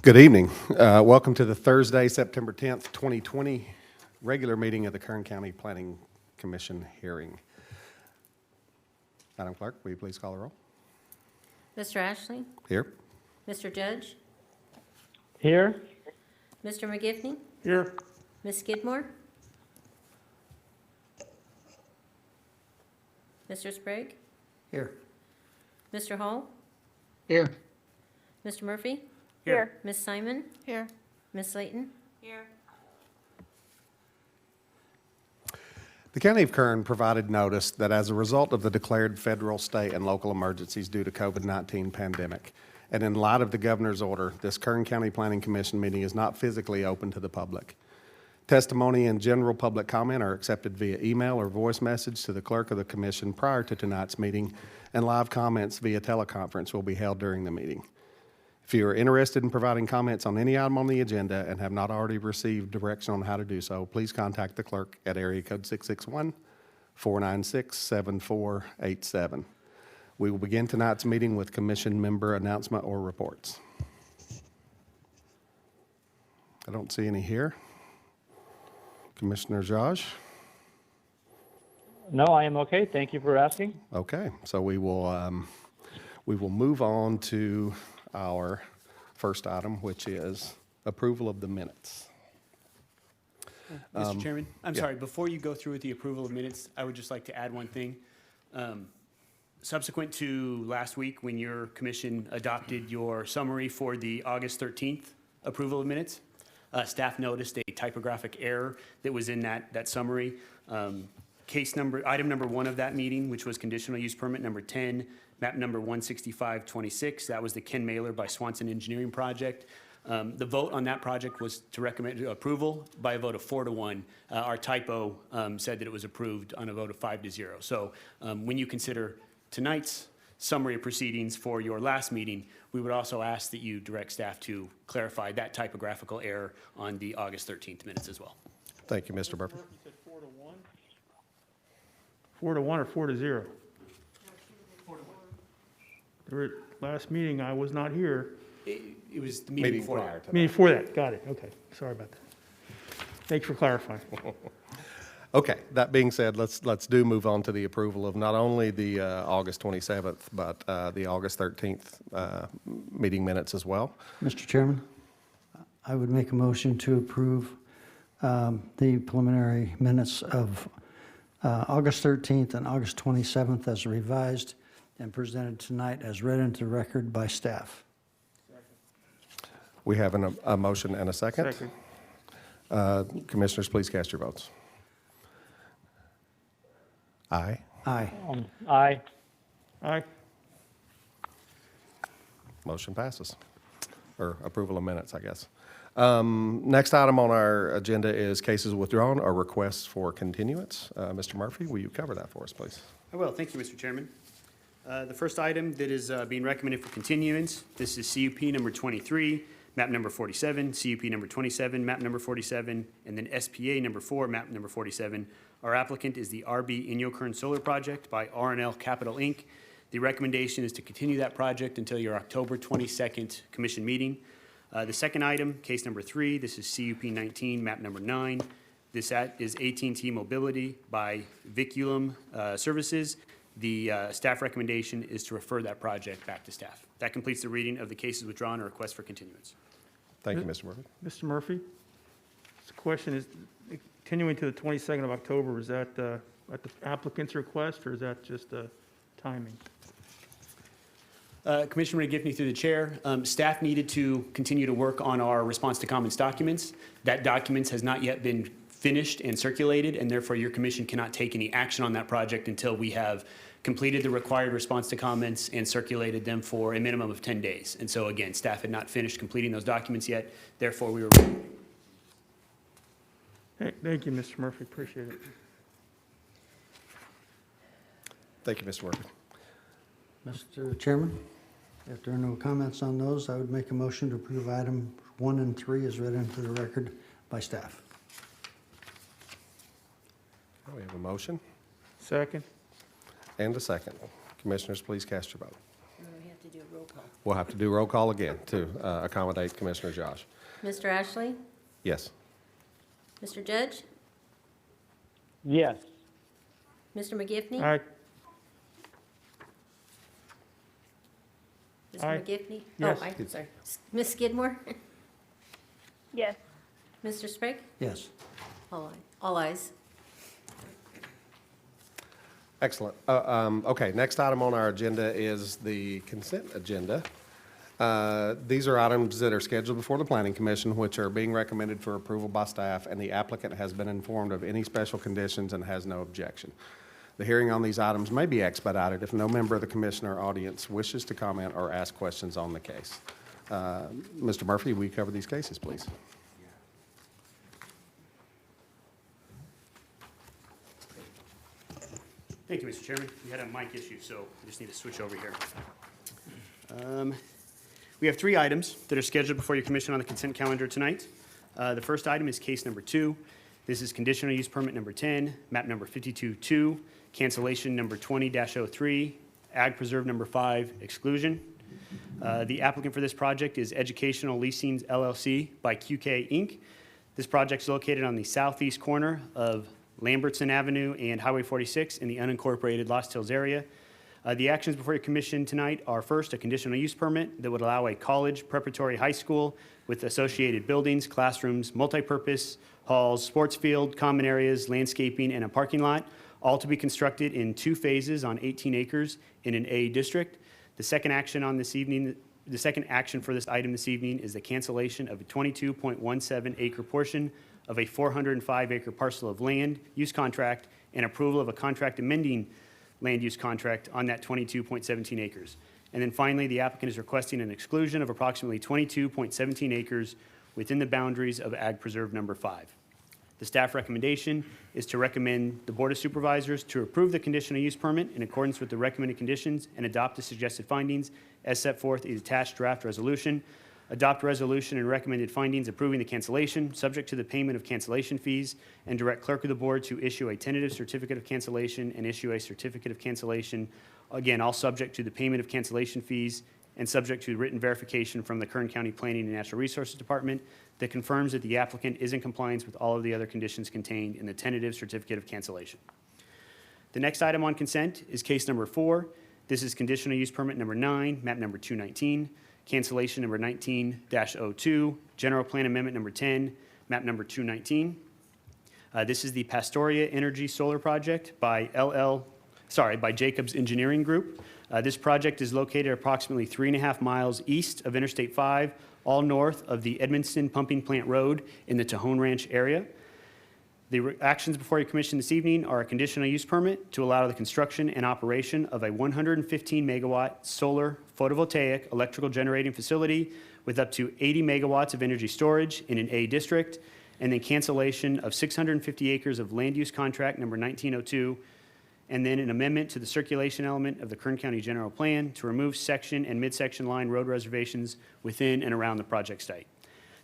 Good evening. Welcome to the Thursday, September 10th, 2020, regular meeting of the Kern County Planning Commission hearing. Madam Clerk, will you please call the roll? Mr. Ashley? Here. Mr. Judge? Here. Mr. McGivney? Here. Ms. Skidmore? Mr. Sprague? Here. Mr. Hall? Here. Mr. Murphy? Here. Ms. Simon? Here. Ms. Slayton? Here. The County of Kern provided notice that as a result of the declared federal, state, and local emergencies due to COVID-19 pandemic, and in light of the governor's order, this Kern County Planning Commission meeting is not physically open to the public. Testimony and general public comment are accepted via email or voice message to the clerk of the commission prior to tonight's meeting, and live comments via teleconference will be held during the meeting. If you are interested in providing comments on any item on the agenda and have not already received direction on how to do so, please contact the clerk at area code 661-496-7487. We will begin tonight's meeting with commission member announcement or reports. I don't see any here. Commissioner Josh? No, I am okay. Thank you for asking. Okay, so we will move on to our first item, which is approval of the minutes. Mr. Chairman, I'm yeah. sorry, before you go through with the approval of minutes, I would just like to add one thing. Subsequent to last week, when your commission adopted your summary for the August 13th approval of minutes, staff noticed a typographic error that was in that summary. Item number 1 of that meeting, which was conditional use permit number 10, map number 16526, that was the Ken Mailer by Swanson Engineering project. The vote on that project was to recommend approval by a vote of 4-1. Our typo said that it was approved on a vote of 5-0. So when you consider tonight's summary of proceedings for your last meeting, we would also ask that you direct staff to clarify that typographical error on the August 13th minutes as well. Thank you, Mr. Burke. You said 4-1? 4-1 or 4-0? 4-1. Last meeting, I was not here. It was the meeting before that. Meeting before that, got it, okay. Sorry about that. Thanks for clarifying. Okay, that being said, let's move on to the approval of not only the August 27th, but the August 13th meeting minutes as well. Mr. Chairman, I would make a motion to approve the preliminary minutes of August 13th and August 27th as revised and presented tonight as read into the record by staff. We have a motion and a second. Commissioners, please cast your votes. Aye. Aye. Aye. Aye. Motion passes. Or approval of minutes, I guess. Next item on our agenda is cases withdrawn or requests for continuance. Mr. Murphy, will you cover that for us, please? I will. Thank you, Mr. Chairman. The first item that is being recommended for continuance, this is CUP number 23, map number 47, CUP number 27, map number 47, and then SPA number 4, map number 47. Our applicant is the RB Inyo Kern Solar Project by R&L Capital, Inc. The recommendation is to continue that project until your October 22nd commission meeting. The second item, case number 3, this is CUP 19, map number 9. This is AT&T Mobility by Viculum Services. The staff recommendation is to refer that project back to staff. That completes the reading of the cases withdrawn or request for continuance. Thank you, Mr. Murphy. Mr. Murphy, this question is continuing to the 22nd of October. Is that at the applicant's request or is that just timing? Commissioner McGivney through the chair, staff needed to continue to work on our response to comments documents. That documents has not yet been finished and circulated, and therefore your commission cannot take any action on that project until we have completed the required response to comments and circulated them for a minimum of 10 days. And so again, staff had not finished completing those documents yet, therefore we were... Hey, thank you, Mr. Murphy, appreciate it. Thank you, Mr. Murphy. Mr. Chairman, if there are no comments on those, I would make a motion to approve item 1 and 3 as read into the record by staff. We have a motion Second. and a second. Commissioners, please cast your vote. We have to do a We'll have to do roll call again to accommodate Commissioner Josh. Mr. Ashley? Yes. Mr. Judge? Yes. Mr. McGivney? Aye. Mr. Aye. McGivney? Yes. Oh, aye, sorry. Ms. Skidmore? Yes. Mr. Sprague? Yes. All ayes. Excellent. Okay, next item on our agenda is the consent agenda. These are items that are scheduled before the Planning Commission, which are being recommended for approval by staff, and the applicant has been informed of any special conditions and has no objection. The hearing on these items may be expedited if no member of the commission or audience wishes to comment or ask questions on the case. Mr. Murphy, will you cover these cases, please? Thank you, Mr. Chairman. We had a mic issue, so I just need to switch over here. We have 3 items that are scheduled before your commission on the consent calendar tonight. The first item is case number 2. This is conditional use permit number 10, map number 52-2, cancellation number 20-03, ag preserve number 5, exclusion. The applicant for this project is Educational Leasing LLC by QK Inc. This project is located on the southeast corner of Lambertson Avenue and Highway 46 in the unincorporated Lost Hills area. The actions before your commission tonight are first, a conditional use permit that would allow a college preparatory high school with associated buildings, classrooms, multipurpose halls, sports field, common areas, landscaping, and a parking lot, all to be constructed in 2 phases on 18 acres in an A district. The second action for this item this evening is the cancellation of a 22.17 acre portion of a 405 acre parcel of land use contract and approval of a contract amending land use contract on that 22.17 acres. And then finally, the applicant is requesting an exclusion of approximately 22.17 acres within the boundaries of Ag Preserve Number 5. The staff recommendation is to recommend the Board of Supervisors to approve the conditional use permit in accordance with the recommended conditions and adopt the suggested findings as set forth in the attached draft resolution. Adopt resolution and recommended findings approving the cancellation, subject to the payment of cancellation fees, and direct clerk of the board to issue a tentative certificate of cancellation and issue a certificate of cancellation. Again, all subject to the payment of cancellation fees and subject to written verification from the Kern County Planning and Natural Resources Department that confirms that the applicant is in compliance with all of the other conditions contained in the tentative certificate of cancellation. The next item on consent is case number 4. This is conditional use permit number 9, map number 219. Cancellation number 19-02, general plan amendment number 10, map number 219. This is the Pastoria Energy Solar Project by Jacobs Engineering Group. This project is located approximately 3.5 miles east of Interstate 5, all north of the Edmonston Pumping Plant Road in the Tejon Ranch area. The actions before your commission this evening are a conditional use permit to allow the construction and operation of a 115 megawatt solar photovoltaic electrical generating facility with up to 80 megawatts of energy storage in an A district, and then cancellation of 650 acres of land use contract number 1902, and then an amendment to the circulation element of the Kern County General Plan to remove section and midsection line road reservations within and around the project site.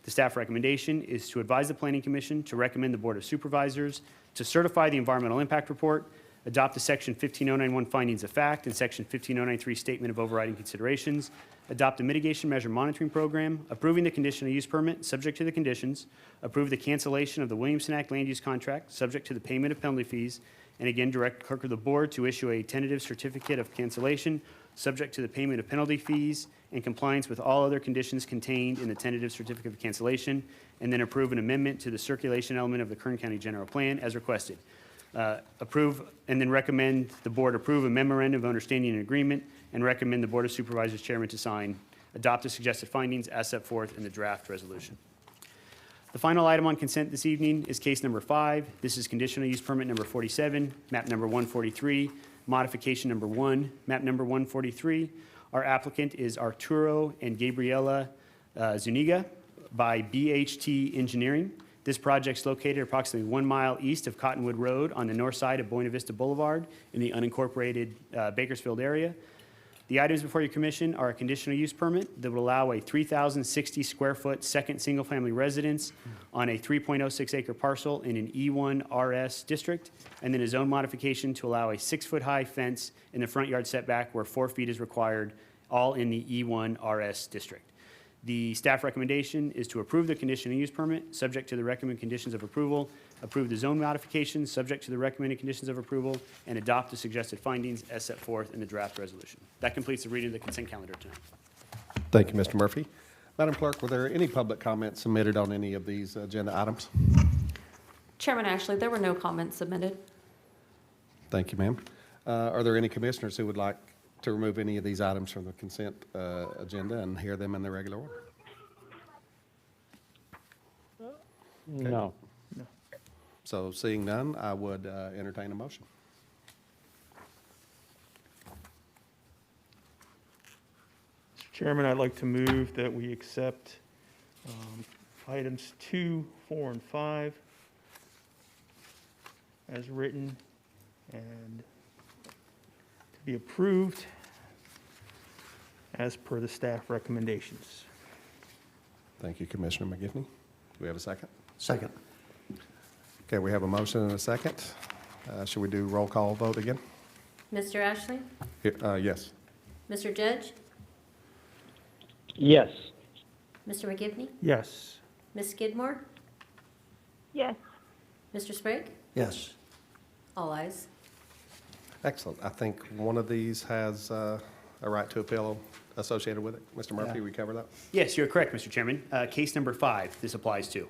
The staff recommendation is to advise the Planning Commission to recommend the Board of Supervisors to certify the environmental impact report, adopt the Section 15091 findings of fact and Section 15093 statement of overriding considerations, adopt a mitigation measure monitoring program, approving the conditional use permit subject to the conditions, approve the cancellation of the Williamson Act land use contract subject to the payment of penalty fees, and again direct clerk of the board to issue a tentative certificate of cancellation subject to the payment of penalty fees and compliance with all other conditions contained in the tentative certificate of cancellation, and then approve an amendment to the circulation element of the Kern County General Plan as requested. Approve and then recommend the board approve a memorandum of understanding and agreement and recommend the Board of Supervisors chairman to sign, adopt the suggested findings as set forth in the draft resolution. The final item on consent this evening is case number 5. This is conditional use permit number 47, map number 143, modification number 1, map number 143. Our applicant is Arturo and Gabriela Zuniga by BHT Engineering. This project is located approximately 1 mile east of Cottonwood Road on the north side of Buena Vista Boulevard in the unincorporated Bakersfield area. The items before your commission are a conditional use permit that would allow a 3,060 square foot second single-family residence on a 3.06 acre parcel in an E1 RS district, and then a zone modification to allow a 6-foot high fence in the front yard setback where 4 feet is required all in the E1 RS district. The staff recommendation is to approve the conditional use permit, subject to the recommended conditions of approval, approve the zone modifications, subject to the recommended conditions of approval, and adopt the suggested findings as set forth in the draft resolution. That completes the reading of the consent calendar tonight. Thank you, Mr. Murphy. Madam Clerk, were there any public comments submitted on any of these agenda items? Chairman Ashley, there were no comments submitted. Thank you, ma'am. Are there any commissioners who would like to remove any of these items from the consent agenda and hear them in their regular order? No. So seeing none, I would entertain a motion. Mr. Chairman, I'd like to move that we accept items 2, 4, and 5 as written and to be approved as per the staff recommendations. Thank you, Commissioner McGivney. Do we have a second? Second. Okay, we have a motion and a second. Should we do roll call vote again? Mr. Ashley? Yes. Mr. Judge? Yes. Mr. McGivney? Yes. Ms. Skidmore? Yes. Mr. Sprague? Yes. All ayes. Excellent. I think one of these has a right to appeal associated with it. Mr. Murphy, Yeah. we cover that? Yes, you're correct, Mr. Chairman. Case number 5, this applies to.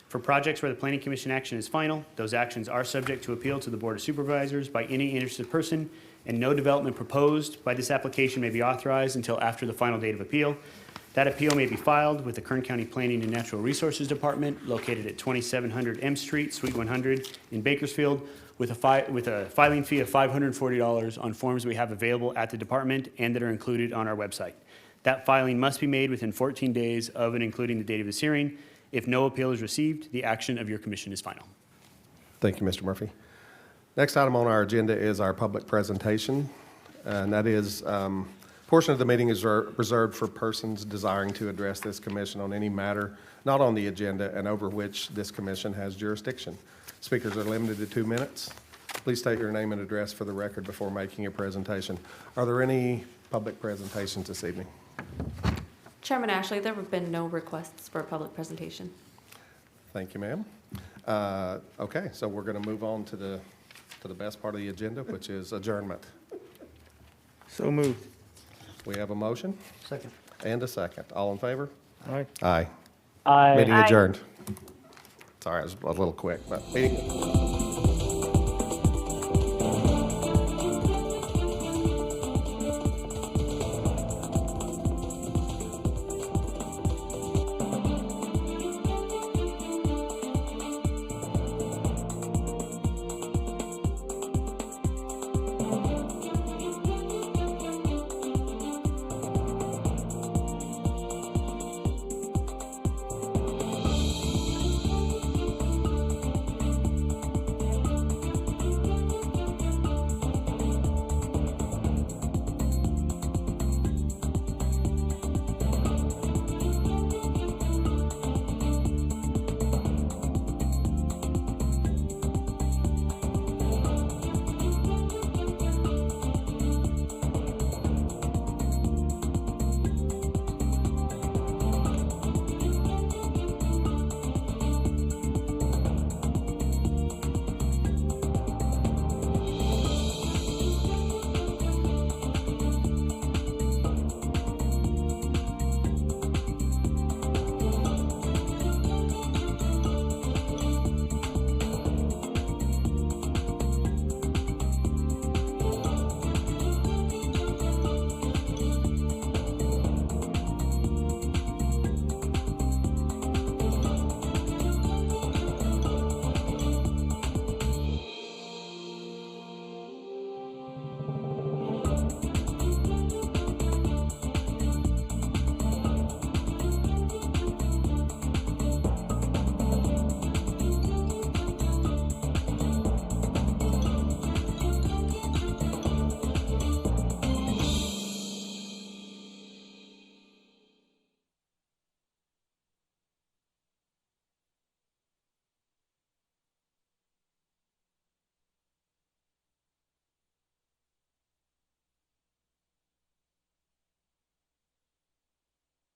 For projects where the Planning Commission action is final, those actions are subject to appeal to the Board of Supervisors by any interested person, and no development proposed by this application may be authorized until after the final date of appeal. That appeal may be filed with the Kern County Planning and Natural Resources Department located at 2700 M Street, Suite 100 in Bakersfield, with a filing fee of $540 on forms we have available at the department and that are included on our website. That filing must be made within 14 days of and including the date of this hearing. If no appeal is received, the action of your commission is final. Thank you, Mr. Murphy. Next item on our agenda is our public presentation, and that is, portion of the meeting is reserved for persons desiring to address this commission on any matter not on the agenda and over which this commission has jurisdiction. Speakers are limited to 2 minutes. Please state your name and address for the record before making a presentation. Are there any public presentations this evening? Chairman Ashley, there have been no requests for a public presentation. Thank you, ma'am. Okay, so we're going to move on to the best part of the agenda, which is adjournment. So moved. We have a motion Second. and a second. All in favor? Aye. Aye. Aye. Meeting adjourned. Sorry, I was a little quick, but meeting.